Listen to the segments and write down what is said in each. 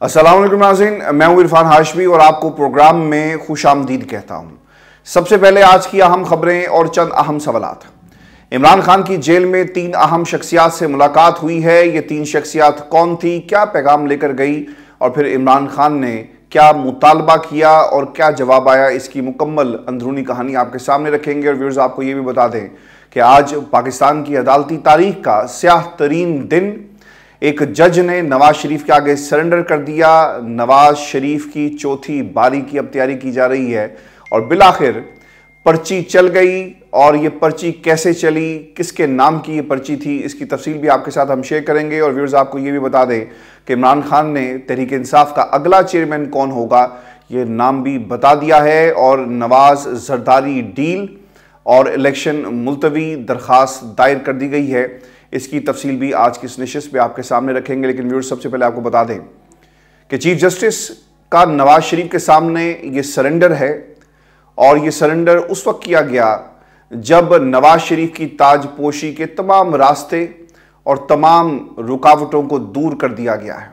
अस्सलाम वालेकुम नाज़रीन, मैं हूं इरफान हाशमी और आपको प्रोग्राम में खुशामदीद कहता हूं। सबसे पहले आज की अहम खबरें और चंद अहम सवालात। इमरान खान की जेल में 3 अहम शख्सियात से मुलाकात हुई है। ये 3 शख्सियात कौन थी, क्या पैगाम लेकर गई और फिर इमरान खान ने क्या मुतालबा किया और क्या जवाब आया, इसकी मुकम्मल अंदरूनी कहानी आपके सामने रखेंगे। और व्यूअर्स, आपको ये भी बता दें कि आज पाकिस्तान की अदालती तारीख का स्याह तरीन दिन, एक जज ने नवाज शरीफ के आगे सरेंडर कर दिया। नवाज शरीफ की चौथी बारी की अब तैयारी की जा रही है और बिलाखिर पर्ची चल गई। और ये पर्ची कैसे चली, किसके नाम की ये पर्ची थी, इसकी तफसील भी आपके साथ हम शेयर करेंगे। और व्यूअर्स, आपको ये भी बता दें कि इमरान खान ने तहरीक इंसाफ का अगला चेयरमैन कौन होगा, ये नाम भी बता दिया है। और नवाज जरदारी डील और इलेक्शन मुलतवी दरख्वास्त दायर कर दी गई है, इसकी तफसील भी आज की इस नशिस्त पे आपके सामने रखेंगे। लेकिन व्यूअर्स, सबसे पहले आपको बता दें कि चीफ जस्टिस का नवाज शरीफ के सामने ये सरेंडर है और ये सरेंडर उस वक्त किया गया जब नवाज शरीफ की ताजपोशी के तमाम रास्ते और तमाम रुकावटों को दूर कर दिया गया है।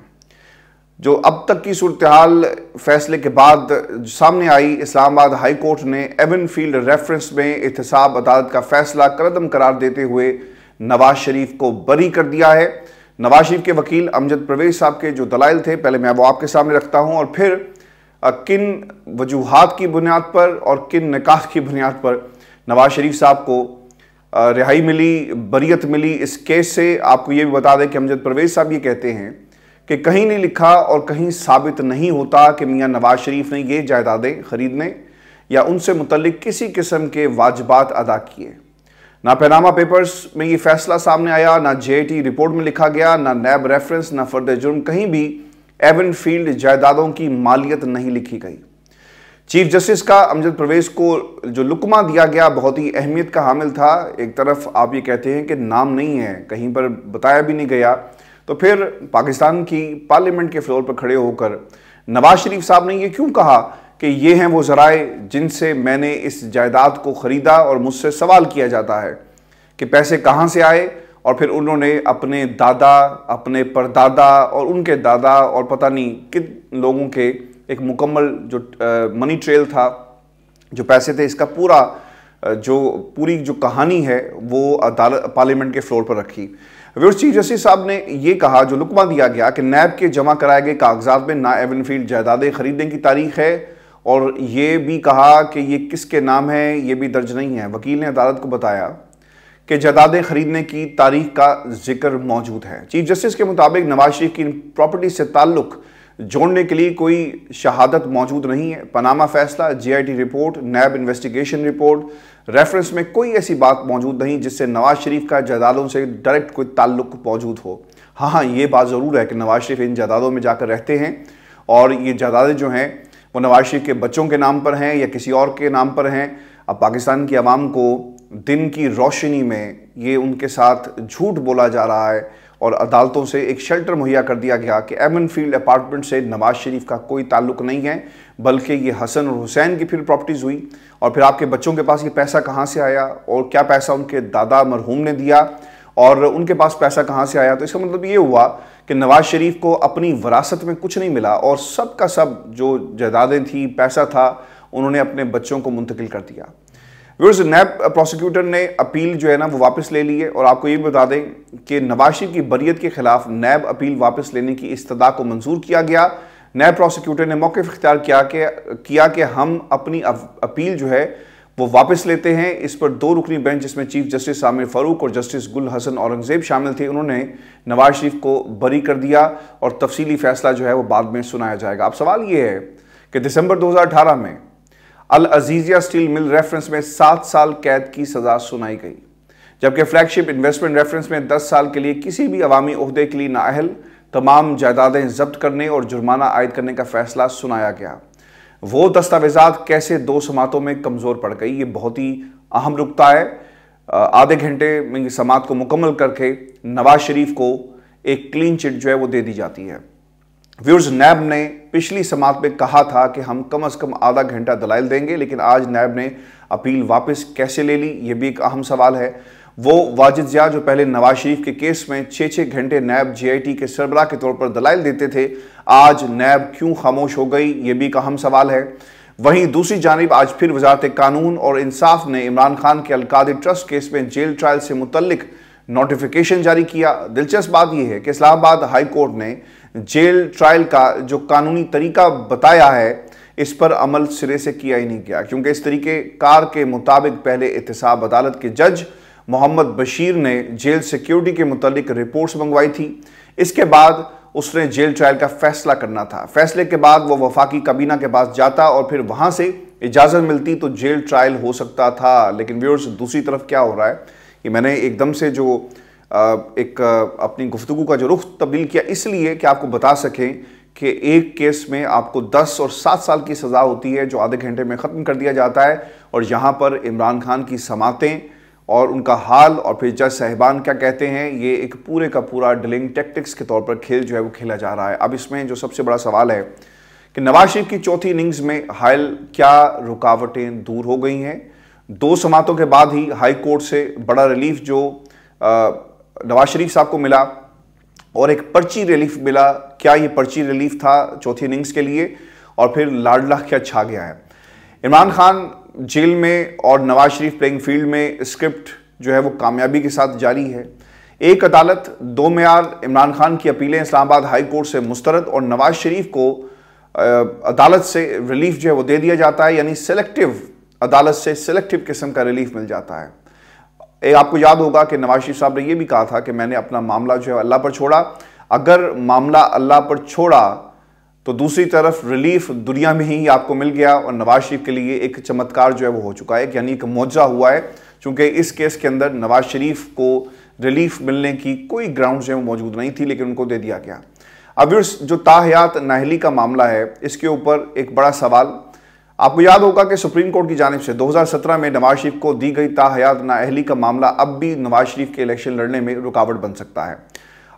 जो अब तक की सूरत हाल फैसले के बाद सामने आई, इस्लामाबाद हाई कोर्ट ने एवनफील्ड रेफरेंस में एहतसाब अदालत का फैसला कलअदम करार देते हुए नवाज शरीफ को बरी कर दिया है। नवाज शरीफ के वकील अमजद परवेज साहब के जो दलाइल थे, पहले मैं वो आपके सामने रखता हूं और फिर किन वजूहात की बुनियाद पर और किन निकाह की बुनियाद पर नवाज शरीफ साहब को रिहाई मिली, बरीयत मिली इस केस से। आपको ये भी बता दें कि अमजद परवेज साहब ये कहते हैं कि कहीं नहीं लिखा और कहीं साबित नहीं होता कि मियाँ नवाज शरीफ ने ये जायदादें खरीदने या उनसे मुतल्लिक किसी किस्म के वाजिबात अदा किए। ना पैनामा पेपर्स में ये फैसला सामने आया, ना जेआईटी रिपोर्ट में लिखा गया, ना नैब रेफरेंस, ना फर्द जुर्म, कहीं भी एवनफील्ड जायदादों की मालियत नहीं लिखी गई। चीफ जस्टिस का अमजद परवेज को जो लुकमा दिया गया बहुत ही अहमियत का हामिल था। एक तरफ आप ये कहते हैं कि नाम नहीं है, कहीं पर बताया भी नहीं गया, तो फिर पाकिस्तान की पार्लियामेंट के फ्लोर पर खड़े होकर नवाज शरीफ साहब ने ये क्यों कहा कि ये हैं वो ज़राए जिनसे मैंने इस जायदाद को ख़रीदा, और मुझसे सवाल किया जाता है कि पैसे कहाँ से आए। और फिर उन्होंने अपने दादा, अपने परदादा और उनके दादा और पता नहीं किन लोगों के एक मुकम्मल जो मनी ट्रेल था, जो पैसे थे, इसका पूरी जो कहानी है वो अदालत पार्लियामेंट के फ्लोर पर रखी। व्यूअर्स, चीफ जस्टिस साहब ने ये कहा, जो लुकमा दिया गया कि नैब के जमा कराए गए कागजात में ना एवनफील्ड जायदादें खरीदने की तारीख है, और ये भी कहा कि ये किसके नाम है ये भी दर्ज नहीं है। वकील ने अदालत को बताया कि जायदादें खरीदने की तारीख का जिक्र मौजूद है। चीफ जस्टिस के मुताबिक नवाज शरीफ की प्रॉपर्टी से ताल्लुक जोड़ने के लिए कोई शहादत मौजूद नहीं है। पनामा फैसला, जेआईटी रिपोर्ट, नैब इन्वेस्टिगेशन रिपोर्ट, रेफरेंस में कोई ऐसी बात मौजूद नहीं जिससे नवाज शरीफ का जायदादों से डायरेक्ट कोई ताल्लुक मौजूद हो। हाँ, ये बात ज़रूर है कि नवाज शरीफ इन जायदादों में जाकर रहते हैं और ये जायदादें जो हैं वो नवाज शरीफ के बच्चों के नाम पर हैं या किसी और के नाम पर हैं। अब पाकिस्तान की आवाम को दिन की रोशनी में ये उनके साथ झूठ बोला जा रहा है और अदालतों से एक शेल्टर मुहैया कर दिया गया कि एवनफील्ड अपार्टमेंट से नवाज शरीफ का कोई ताल्लुक नहीं है, बल्कि ये हसन और हुसैन की फिर प्रॉपर्टीज़ हुई। और फिर आपके बच्चों के पास ये पैसा कहाँ से आया और क्या पैसा उनके दादा मरहूम ने दिया और उनके पास पैसा कहाँ से आया। तो इसका मतलब ये हुआ कि नवाज शरीफ को अपनी विरासत में कुछ नहीं मिला और सब का सब जो जायदादें थी, पैसा था, उन्होंने अपने बच्चों को मुंतकिल कर दिया। व्यूअर्स, नैब प्रोसिक्यूटर ने अपील जो है ना वो वापस ले ली है। और आपको ये भी बता दें कि नवाज शरीफ की बरियत के खिलाफ नैब अपील वापस लेने की इस्तदा को मंजूर किया गया। नैब प्रोसिक्यूटर ने मौक़िफ़ इख्तियार किया कि हम अपनी अपील जो है वो वापस लेते हैं। इस पर 2 रुकनी बेंच, जिसमें चीफ जस्टिस आमिर फारूक और जस्टिस गुल हसन औरंगजेब शामिल थे, उन्होंने नवाज शरीफ को बरी कर दिया और तफसीली फैसला जो है वो बाद में सुनाया जाएगा। अब सवाल ये है कि दिसंबर 2018 में अल अजीजिया स्टील मिल रेफरेंस में 7 साल कैद की सज़ा सुनाई गई, जबकि फ्लैगशिप इन्वेस्टमेंट रेफरेंस में 10 साल के लिए किसी भी अवामी ओहदे के लिए नाअहल तमाम जायदादें जब्त करने और जुर्माना आयद करने का फैसला सुनाया गया। वो दस्तावेजात कैसे 2 समातों में कमज़ोर पड़ गई, ये बहुत ही अहम नुकता है। आधे घंटे में समात को मुकम्मल करके नवाज शरीफ को एक क्लीन चिट जो है वो दे दी जाती है। व्यूअर्स, नैब ने पिछली समात में कहा था कि हम कम से कम आधा घंटा दलाइल देंगे, लेकिन आज नैब ने अपील वापस कैसे ले ली, ये भी एक अहम सवाल है। वो वाजिद ज़िया जो पहले नवाज शरीफ के केस में 6-6 घंटे नैब JIT के सरबराह के तौर पर दलाइल देते थे, आज नैब क्यों खामोश हो गई, ये भी एक अहम सवाल है। वहीं दूसरी जानिब आज फिर वजारत कानून और इंसाफ ने इमरान खान के अलकादी ट्रस्ट केस में जेल ट्रायल से मुतल्लिक नोटिफिकेशन जारी किया। दिलचस्प बात यह है कि इस्लामाबाद हाई कोर्ट ने जेल ट्रायल का जो कानूनी तरीका बताया है, इस पर अमल सिरे से किया ही नहीं गया, क्योंकि इस तरीके कार के मुताबिक पहले एहतसाब अदालत के जज मोहम्मद बशीर ने जेल सिक्योरिटी के मुतालिक रिपोर्ट्स मंगवाई थी। इसके बाद उसने जेल ट्रायल का फैसला करना था। फैसले के बाद वो वफाकी काबीना के पास जाता और फिर वहां से इजाज़त मिलती तो जेल ट्रायल हो सकता था। लेकिन व्यूअर्स, दूसरी तरफ क्या हो रहा है कि मैंने एकदम से जो अपनी गुफ्तगू का जो रुख तब्दील किया, इसलिए कि आपको बता सकें कि एक केस में आपको 10 और 7 साल की सज़ा होती है जो आधे घंटे में ख़त्म कर दिया जाता है, और यहाँ पर इमरान खान की समातें और उनका हाल और फिर जज साहिबान क्या कहते हैं, ये एक पूरे का पूरा डिलिंग टैक्टिक्स के तौर पर खेल जो है वो खेला जा रहा है। अब इसमें जो सबसे बड़ा सवाल है कि नवाज शरीफ की चौथी इनिंग्स में हाल क्या रुकावटें दूर हो गई हैं। 2 समातों के बाद ही हाई कोर्ट से बड़ा रिलीफ जो नवाज शरीफ साहब को मिला और एक पर्ची रिलीफ मिला। क्या ये पर्ची रिलीफ था चौथी इनिंग्स के लिए, और फिर लाडला क्या छा गया है। इमरान खान जेल में और नवाज शरीफ प्लेइंग फील्ड में स्क्रिप्ट जो है वो कामयाबी के साथ जारी है। एक अदालत 2 मेयार इमरान खान की अपीलें इस्लामाबाद हाई कोर्ट से मुस्तरद और नवाज शरीफ को अदालत से रिलीफ जो है वो दे दिया जाता है, यानी सेलेक्टिव अदालत से सेलेक्टिव किस्म का रिलीफ मिल जाता है। आपको याद होगा कि नवाज शरीफ साहब ने यह भी कहा था कि मैंने अपना मामला जो है अल्लाह पर छोड़ा। अगर मामला अल्लाह पर छोड़ा तो दूसरी तरफ रिलीफ दुनिया में ही आपको मिल गया, और नवाज शरीफ के लिए एक चमत्कार जो है वो हो चुका है, यानी एक मौजज़ा हुआ है, क्योंकि इस केस के अंदर नवाज शरीफ को रिलीफ मिलने की कोई ग्राउंड जो है वो मौजूद नहीं थी, लेकिन उनको दे दिया गया। अब जो ताहयात नाअहली का मामला है, इसके ऊपर एक बड़ा सवाल आपको याद होगा कि सुप्रीम कोर्ट की जानिब से 2017 में नवाज शरीफ को दी गई ताहयात नाअहली का मामला अब भी नवाज शरीफ के इलेक्शन लड़ने में रुकावट बन सकता है।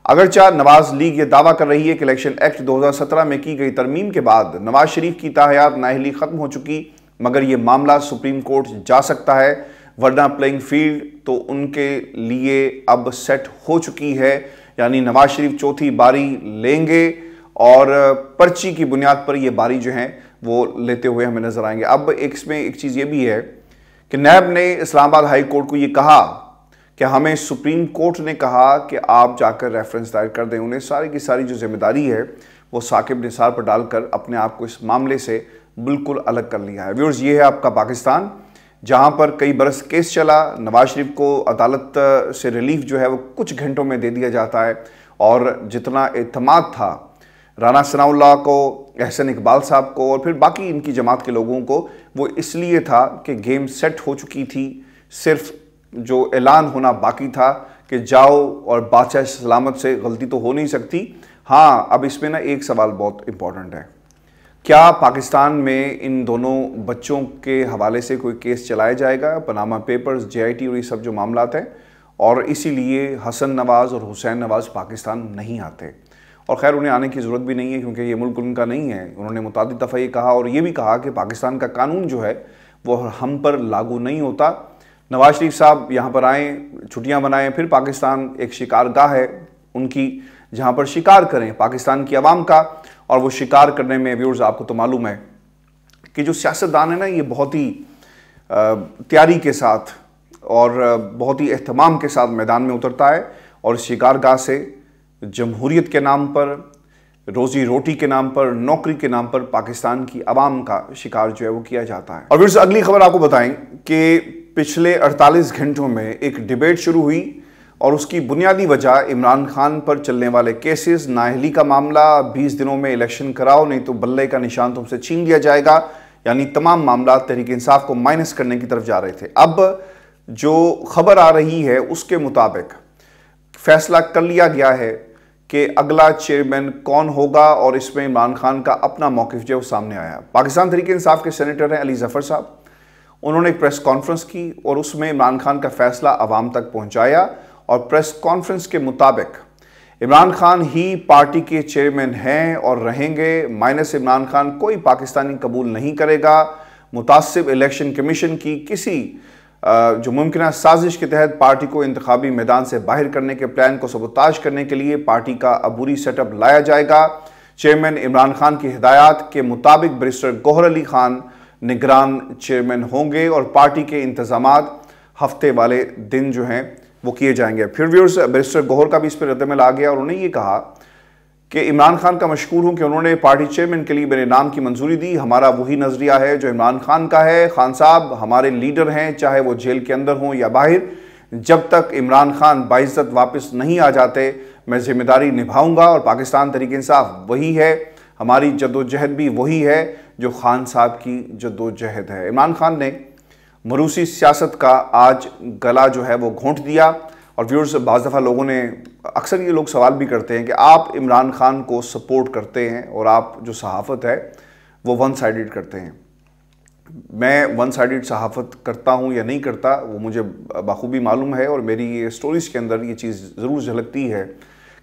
अगरचे नवाज लीग ये दावा कर रही है कि इलेक्शन एक्ट 2017 में की गई तरमीम के बाद नवाज शरीफ की ताहयात नाअहली खत्म हो चुकी, मगर ये मामला सुप्रीम कोर्ट जा सकता है, वरना प्लेइंग फील्ड तो उनके लिए अब सेट हो चुकी है, यानी नवाज शरीफ चौथी बारी लेंगे और पर्ची की बुनियाद पर ये बारी जो है वो लेते हुए हमें नजर आएंगे। अब इसमें एक चीज़ ये भी है कि नैब ने इस्लामाबाद हाई कोर्ट को ये कहा कि हमें सुप्रीम कोर्ट ने कहा कि आप जाकर रेफरेंस दायर कर दें। उन्हें सारी की सारी जो जिम्मेदारी है वो साकिब निसार पर डालकर अपने आप को इस मामले से बिल्कुल अलग कर लिया है। व्यूअर्स, ये है आपका पाकिस्तान, जहां पर कई बरस केस चला, नवाज शरीफ को अदालत से रिलीफ जो है वो कुछ घंटों में दे दिया जाता है, और जितना एतमाद था राना सनाउल्लाह को, एहसन इकबाल साहब को और फिर बाकी इनकी जमात के लोगों को, वो इसलिए था कि गेम सेट हो चुकी थी, सिर्फ जो ऐलान होना बाकी था कि जाओ और बादशाह सलामत से गलती तो हो नहीं सकती। हाँ, अब इसमें ना एक सवाल बहुत इंपॉर्टेंट है, क्या पाकिस्तान में इन दोनों बच्चों के हवाले से कोई केस चलाया जाएगा, पनामा पेपर्स, JIT और ये सब जो मामलात हैं, और इसीलिए हसन नवाज और हुसैन नवाज पाकिस्तान नहीं आते, और खैर उन्हें आने की ज़रूरत भी नहीं है क्योंकि ये मुल्क उनका नहीं है। उन्होंने मुतादिद दफ़ा ये कहा, और ये भी कहा कि पाकिस्तान का कानून जो है वो हम पर लागू नहीं होता। नवाज शरीफ साहब यहाँ पर आएँ, छुट्टियाँ बनाएं, फिर पाकिस्तान एक शिकारगाह है उनकी, जहाँ पर शिकार करें पाकिस्तान की आवाम का, और वो शिकार करने में व्यूअर्स आपको तो मालूम है कि जो सियासतदान है ना, ये बहुत ही तैयारी के साथ और बहुत ही एहतमाम के साथ मैदान में उतरता है, और शिकारगाह से जमहूरियत के नाम पर, रोजी रोटी के नाम पर, नौकरी के नाम पर पाकिस्तान की आवाम का शिकार जो है वो किया जाता है। और फिर से अगली खबर आपको बताएं कि पिछले 48 घंटों में एक डिबेट शुरू हुई, और उसकी बुनियादी वजह इमरान खान पर चलने वाले केसेस, नाअहली का मामला, 20 दिनों में इलेक्शन कराओ नहीं तो बल्ले का निशान तुमसे छीन लिया जाएगा, यानी तमाम मामला तहरीक इंसाफ को माइनस करने की तरफ जा रहे थे। अब जो खबर आ रही है उसके मुताबिक फैसला कर लिया गया है कि अगला चेयरमैन कौन होगा, और इसमें इमरान खान का अपना मौक़िफ़ जो सामने आया। पाकिस्तान तहरीक इंसाफ के सेनेटर हैं अली ज़फ़र साहब, उन्होंने एक प्रेस कॉन्फ्रेंस की और उसमें इमरान खान का फैसला आवाम तक पहुँचाया, और प्रेस कॉन्फ्रेंस के मुताबिक इमरान खान ही पार्टी के चेयरमैन हैं और रहेंगे, माइनस इमरान खान कोई पाकिस्तानी कबूल नहीं करेगा। मुतासिब इलेक्शन कमीशन की किसी जो मुमकिन साजिश के तहत पार्टी को इंतखाबी मैदान से बाहर करने के प्लान को सबूताज करने के लिए पार्टी का अबूरी सेटअप लाया जाएगा। चेयरमैन इमरान खान की हिदायत के मुताबिक बैरिस्टर गौहर अली खान निगरान चेयरमैन होंगे और पार्टी के इंतजामात हफ्ते वाले दिन जो हैं वो किए जाएंगे। फिर व्यूअर्स, बैरिस्टर गौहर का भी इस पर रद्दमल आ गया और उन्होंने ये कहा कि इमरान खान का मशकूर हूं कि उन्होंने पार्टी चेयरमैन के लिए मेरे नाम की मंजूरी दी। हमारा वही नजरिया है जो इमरान खान का है। खान साहब हमारे लीडर हैं, चाहे वो जेल के अंदर हों या बाहर। जब तक इमरान खान बाइज्जत वापस नहीं आ जाते मैं जिम्मेदारी निभाऊंगा और पाकिस्तान तहरीक इंसाफ वही है, हमारी जद्दोजहद भी वही है जो खान साहब की जद्दोजहद है। इमरान खान ने मरूसी सियासत का आज गला जो है वो घोंट दिया। और व्यूअर्स, बाज़ दफ़ा लोगों ने अक्सर ये लोग सवाल भी करते हैं कि आप इमरान खान को सपोर्ट करते हैं और आप जो सहाफ़त है वो वन साइडेड करते हैं। मैं वन साइडेड सहाफ़त करता हूँ या नहीं करता वो मुझे बखूबी मालूम है और मेरी ये स्टोरीज़ के अंदर ये चीज़ ज़रूर झलकती है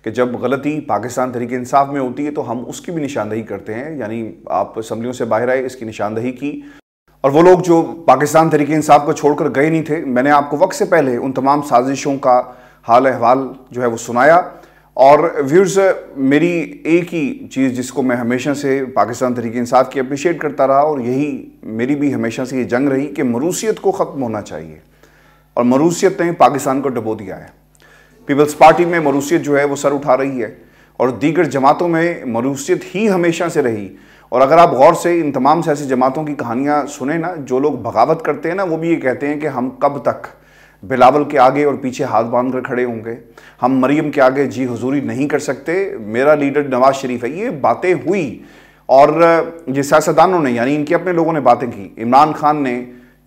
कि जब गलती पाकिस्तान तहरीक इंसाफ में होती है तो हम उसकी भी निशानदही करते हैं। यानी आप असम्बलियों से बाहर आए, इसकी निशानदही की। और वो लोग जो पाकिस्तान तहरीक इंसाफ को छोड़कर गए नहीं थे, मैंने आपको वक्त से पहले उन तमाम साजिशों का हाल अहवाल जो है वो सुनाया। और व्यूअर्स, मेरी एक ही चीज़ जिसको मैं हमेशा से पाकिस्तान तहरीक इंसाफ की अप्रिशिएट करता रहा और यही मेरी भी हमेशा से ये जंग रही कि मरूसियत को ख़त्म होना चाहिए। और मरूसियत ने पाकिस्तान को डुबो दिया है। पीपल्स पार्टी में मरूसियत जो है वो सर उठा रही है और दीगर जमातों में मरूसियत ही हमेशा से रही। और अगर आप गौर से इन तमाम सियासी जमातों की कहानियाँ सुने ना, जो लोग बगावत करते हैं ना वो भी ये कहते हैं कि हम कब तक बिलावल के आगे और पीछे हाथ बांध कर खड़े होंगे, हम मरीम के आगे जी हुजूरी नहीं कर सकते, मेरा लीडर नवाज शरीफ है। ये बातें हुई और ये सियासतदानों ने यानी इनके अपने लोगों ने बातें की। इमरान खान ने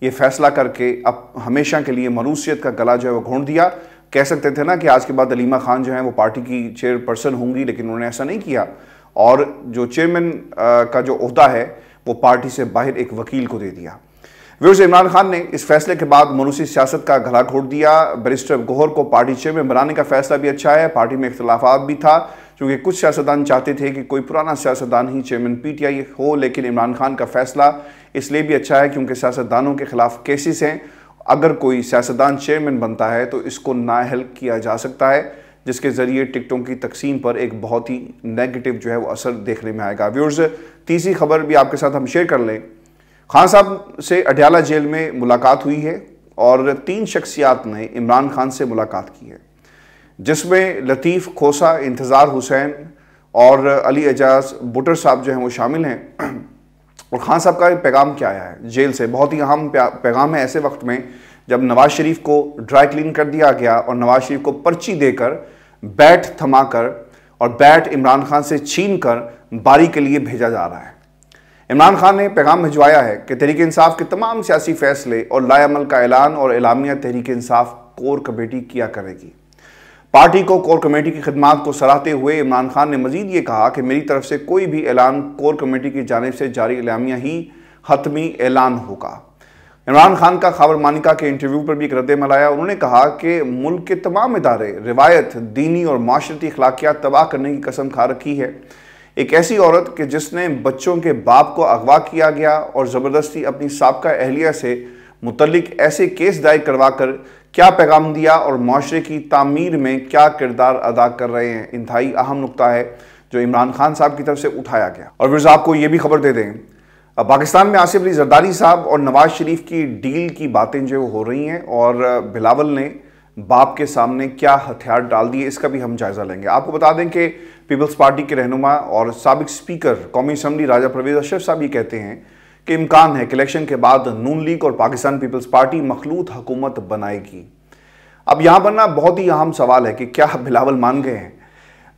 ये फैसला करके अब हमेशा के लिए मरूसियत का गला जो है वो घोंट दिया। कह सकते थे ना कि आज के बाद अलीमा खान जो है वो पार्टी की चेयरपर्सन होंगी, लेकिन उन्होंने ऐसा नहीं किया और जो चेयरमैन का जो ओहदा है वो पार्टी से बाहर एक वकील को दे दिया। व्यूअर्स, इमरान खान ने इस फैसले के बाद मरूसी सियासत का गला घोट दिया। बैरिस्टर गौहर को पार्टी चेयरमैन बनाने का फैसला भी अच्छा है। पार्टी में इख्तिलाफात भी था क्योंकि कुछ सियासतदान चाहते थे कि कोई पुराना सियासतदान ही चेयरमैन पीटीआई हो, लेकिन इमरान खान का फैसला इसलिए भी अच्छा है क्योंकि सियासतदानों के खिलाफ केसेस हैं। अगर कोई सियासतदान चेयरमैन बनता है तो इसको नाअहल किया जा सकता है, जिसके ज़रिए टिकटों की तकसीम पर एक बहुत ही नेगेटिव जो है वो असर देखने में आएगा। व्यूअर्स, तीसरी खबर भी आपके साथ हम शेयर कर लें। खान साहब से अडयाला जेल में मुलाकात हुई है और 3 शख्सियात ने इमरान खान से मुलाकात की है, जिसमें लतीफ़ खोसा, इंतज़ार हुसैन और अली एजाज बुटर साहब जो हैं वो शामिल हैं। और खान साहब का पैगाम क्या आया है जेल से, बहुत ही अहम पैगाम है ऐसे वक्त में जब नवाज शरीफ को ड्राई क्लीन कर दिया गया और नवाज शरीफ को पर्ची देकर, बैट थमाकर और बैट इमरान खान से छीन कर बारी के लिए भेजा जा रहा है। इमरान खान ने पैगाम भिजवाया है कि तहरीक इंसाफ के तमाम सियासी फैसले और लाएअमल का ऐलान और एलामिया तहरीक इंसाफ कोर कमेटी किया करेगी। पार्टी को कोर कमेटी की खिदमात को सराहते हुए इमरान खान ने मजीद ये कहा कि मेरी तरफ से कोई भी ऐलान कोर कमेटी की जानिब से जारी एलामिया ही हतमी ऐलान होगा। इमरान खान का खबर मानिका के इंटरव्यू पर भी एक रद्द-ए-अमल आया। उन्होंने कहा कि मुल्क के तमाम इदारे रिवायत, दीनी और माशरती अखलाकियात तबाह करने की कसम खा रखी है। एक ऐसी औरत कि जिसने बच्चों के बाप को अगवा किया गया और ज़बरदस्ती अपनी साबका अहलिया से मुतल्लिक ऐसे केस दायर करवा कर क्या पैगाम दिया और माशरे की तामीर में क्या किरदार अदा कर रहे हैं, इंतहाई अहम नुक्ता है जो इमरान खान साहब की तरफ से उठाया गया। और फिर आपको ये भी खबर दे दें, पाकिस्तान में आसिफ अली जरदारी साहब और नवाज शरीफ की डील की बातें जो हो रही हैं और बिलावल ने बाप के सामने क्या हथियार डाल दिए, इसका भी हम जायजा लेंगे। आपको बता दें कि पीपल्स पार्टी के रहनुमा और साबिक स्पीकर कौमी असम्बली राजा परवेज अशरफ साहब ये कहते हैं कि इम्कान है कि इलेक्शन के बाद नून लीग और पाकिस्तान पीपल्स पार्टी मखलूत हुकूमत बनाएगी। अब यहाँ पर ना बहुत ही अहम सवाल है कि क्या बिलावल मान गए हैं?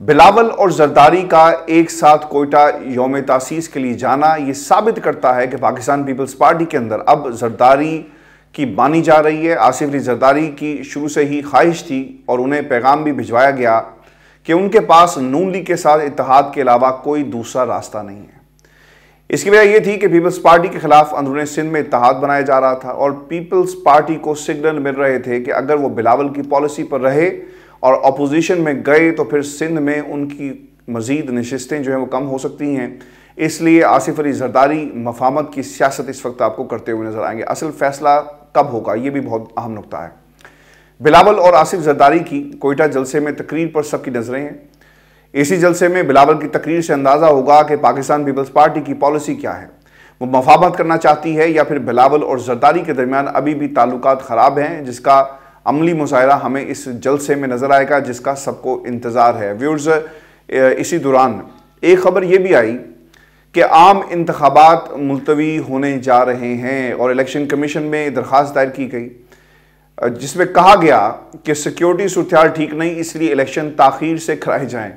बिलावल और जरदारी का एक साथ कोयटा यौम तासीस के लिए जाना ये साबित करता है कि पाकिस्तान पीपल्स पार्टी के अंदर अब जरदारी की मानी जा रही है। आसिफ अली जरदारी की शुरू से ही ख्वाहिश थी और उन्हें पैगाम भी भिजवाया गया कि उनके पास नून लीग के साथ इत्तेहाद के अलावा कोई दूसरा रास्ता नहीं है। इसकी वजह यह थी कि पीपल्स पार्टी के खिलाफ अंदरूनी सिंध में इत्तेहाद बनाया जा रहा था और पीपल्स पार्टी को सिग्नल मिल रहे थे कि अगर वो बिलावल की पॉलिसी पर रहे और अपोजिशन में गए तो फिर सिंध में उनकी मजीद नशिस्तें जो हैं वो कम हो सकती हैं। इसलिए आसिफ अली जरदारी मफाहमत की सियासत इस वक्त आपको करते हुए नजर आएंगे। असल फैसला तब होगा, ये भी बहुत अहम नुकता है। बिलावल और आसिफ जरदारी की कोयटा जलसे में तकरीर पर सबकी नजरें हैं। इसी जलसे में बिलावल की तकरीर से अंदाजा होगा कि पाकिस्तान पीपल्स पार्टी की पॉलिसी क्या है, वो मफाहमत करना चाहती है या फिर बिलावल और जरदारी के दरमियान अभी भी ताल्लुकात खराब हैं, जिसका अमली मुजाहरा हमें इस जलसे में नजर आएगा, जिसका सबको इंतजार है। व्यूअर्स, इसी दौरान एक खबर यह भी आई कि आम इंतखाबात मुलतवी होने जा रहे हैं और इलेक्शन कमीशन में दरख्वास्त दायर की गई, जिसमें कहा गया कि सिक्योरिटी सूरत ठीक नहीं, इसलिए इलेक्शन ताखीर से कराए जाएं।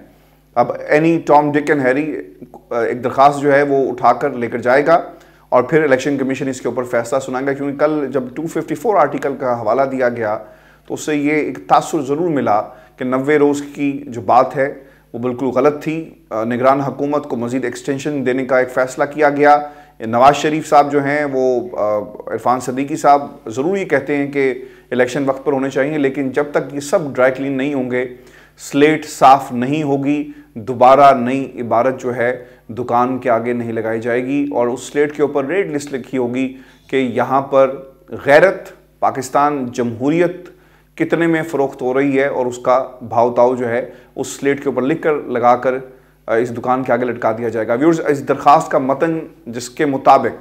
अब any Tom Dick and Harry एक दरख्वास्त जो है वो उठाकर लेकर जाएगा और फिर इलेक्शन कमीशन इसके ऊपर फैसला सुनाएगा, क्योंकि कल जब 254 आर्टिकल का हवाला दिया गया तो उससे ये एक तासुर ज़रूर मिला कि 90 रोज़ की जो बात है वो बिल्कुल गलत थी। निगरान हुकूमत को मज़ीद एक्सटेंशन देने का एक फ़ैसला किया गया। नवाज शरीफ साहब जो हैं वो इरफान सदीकी साहब ज़रूर ये कहते हैं कि इलेक्शन वक्त पर होने चाहिए, लेकिन जब तक ये सब ड्राई क्लीन नहीं होंगे, स्लेट साफ नहीं होगी, दोबारा नई इबारत जो है दुकान के आगे नहीं लगाई जाएगी और उस स्लेट के ऊपर रेड लिस्ट लिखी होगी कि यहाँ पर गैरत, पाकिस्तान, जमहूरियत कितने में फ़रोख्त हो रही है और उसका भाव ताव जो है उस स्लेट के ऊपर लिख कर लगा कर इस दुकान के आगे लटका दिया जाएगा। व्यूअर्स, इस दरख्वास्त का मतन जिसके मुताबिक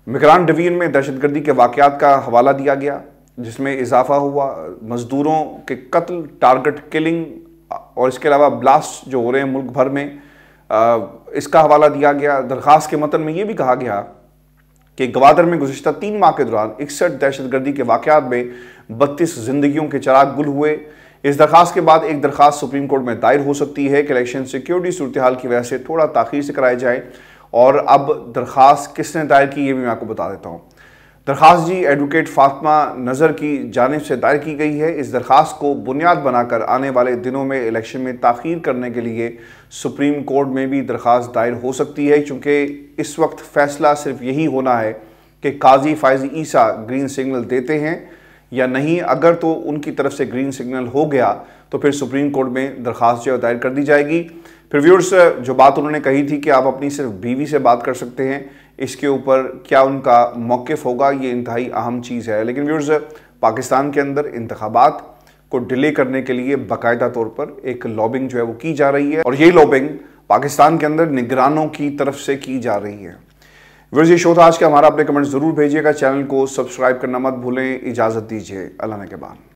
मिगरान डिवीजन में दहशतगर्दी के वाक़यात का हवाला दिया गया, जिसमें इजाफा हुआ, मजदूरों के कत्ल, टारगेट किलिंग और इसके अलावा ब्लास्ट जो हो रहे हैं मुल्क भर में, इसका हवाला दिया गया। दरख्वास्त के मतन में ये भी कहा गया कि गवादर में गुज़िश्ता 3 माह के दौरान 61 दहशतगर्दी के वाक़यात में 32 जिंदगियों के चिराग गुल हुए। इस दरख्वास्त के बाद एक दरख्वास्त सुप्रीम कोर्ट में दायर हो सकती है कि इलेक्शन सिक्योरिटी सूरत हाल की वजह से थोड़ा ताख़ीर से कराए जाए। और अब दरख्वास्त किसने दायर की ये भी मैं आपको बता देता हूँ। दरख्वास्त जी एडवोकेट फातिमा नज़र की जानिब से दायर की गई है। इस दरख्वास्त को बुनियाद बनाकर आने वाले दिनों में इलेक्शन में ताख़ीर करने के लिए सुप्रीम कोर्ट में भी दरख्वास्त दायर हो सकती है, क्योंकि इस वक्त फ़ैसला सिर्फ यही होना है कि काजी फ़ायज़ ईसा ग्रीन सिग्नल देते हैं या नहीं। अगर तो उनकी तरफ से ग्रीन सिग्नल हो गया तो फिर सुप्रीम कोर्ट में दरख्वास्त जो दायर कर दी जाएगी। फिर व्यूअर्स, जो बात उन्होंने कही थी कि आप अपनी सिर्फ बीवी से बात कर सकते हैं, इसके ऊपर क्या उनका मौक़िफ़ होगा, ये इंतहाई अहम चीज़ है। लेकिन व्यूअर्स, पाकिस्तान के अंदर इंतखाबात को डिले करने के लिए बाकायदा तौर पर एक लॉबिंग जो है वो की जा रही है और ये लॉबिंग पाकिस्तान के अंदर निगरानों की तरफ से की जा रही है। व्यूअर्स, ये शो था आज का हमारा। अपने कमेंट ज़रूर भेजिएगा, चैनल को सब्सक्राइब करना मत भूलें। इजाज़त दीजिए, अल्लाह ने के बाद।